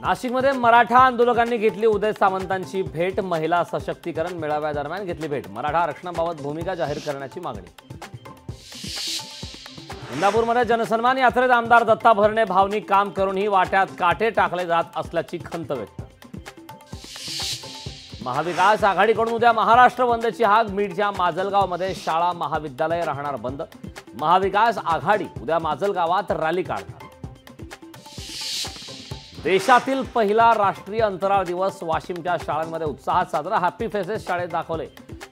नाशिकमध्ये मराठा आंदोलकांनी घेतली उदय सामंतांची भेट। महिला सशक्तीकरण मेळाव्यादरम्यान घेतली भेट। मराठा आरक्षणाबाबत भूमिका जाहीर करण्याची मागणी। इंदापूरमध्ये जनसन्मान यात्रेत आमदार दत्ता भरणे भावनिक काम करूनही वाट्यात काटे टाकले जात असल्याची खंत व्यक्त। महाविकास आघाडीकडून उद्या महाराष्ट्र बंदची हाक। बीडच्या माजलगावमध्ये शाळा महाविद्यालय राहणार बंद। महाविकास आघाडी उद्या माजलगावात रॅली काढणार। देशातील पहिला राष्ट्रीय अंतराळ दिवस वाशिमच्या शाळांमध्ये उत्साहात साजरा। हॅपी फेसेस शाळेत दाखवले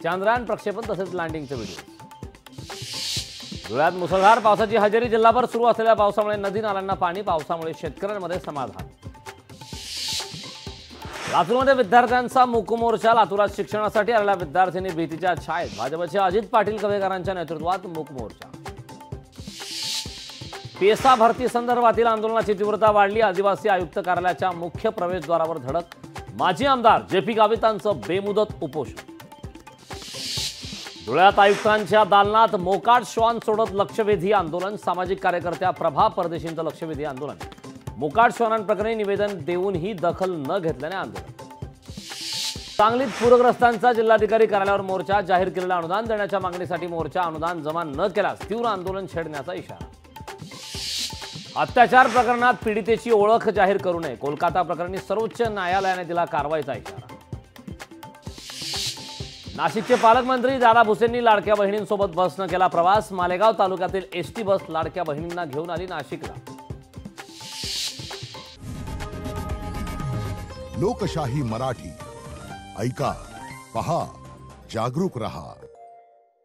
चंद्रयान प्रक्षेपण तसेच लँडिंगचे व्हिडिओ। धुळ्यात मुसळधार पावसाची हजेरी। जिल्हाभर सुरू असलेल्या पावसामुळे नदी नाल्यांना पाणी। पावसामुळे शेतकऱ्यांमध्ये समाधान। लातूरमध्ये विद्यार्थ्यांचा मूक मोर्चा। लातूरात शिक्षणासाठी आलेल्या विद्यार्थ्यांनी भीतीच्या छायेत भाजपचे अजित पाटील कवेकरांच्या नेतृत्वात मूक मोर्चा। पेसा भरती संदर्भातील आंदोलनाची तीव्रता वाढली। आदिवासी आयुक्त कार्यालयाच्या मुख्य प्रवेशद्वारावर धडक। माजी आमदार जेपी गावितांचं बेमुदत उपोषण। धुळ्यात आयुक्तांच्या दालनात मोकाट श्वान सोडत लक्षवेधी आंदोलन। सामाजिक कार्यकर्त्या प्रभा परदेशींचं लक्षवेधी आंदोलन। मोकाट श्वानांप्रकरणी निवेदन देऊनही दखल न घेतल्याने आंदोलन। सांगलीत पूरग्रस्तांचा जिल्हाधिकारी कार्यालयावर मोर्चा। जाहीर केलेलं अनुदान देण्याच्या मागणीसाठी मोर्चा। अनुदान जमा न केल्यास तीव्र आंदोलन छेडण्याचा इशारा। अत्याचार प्रकरणात पीडितेची ओळख जाहीर करू नये। कोलकाता प्रकरणी सर्वोच्च न्यायालयाने दिला कारवाईचा इशारा। नाशिकचे पालकमंत्री दादा भुसेंनी लाडक्या बहिणींसोबत बसनं केला प्रवास। मालेगाव तालुक्यातील एसटी बस लाडक्या बहिणींना घेऊन आली नाशिकला। लोकशाही मराठी ऐका, पहा, जागरूक रहा।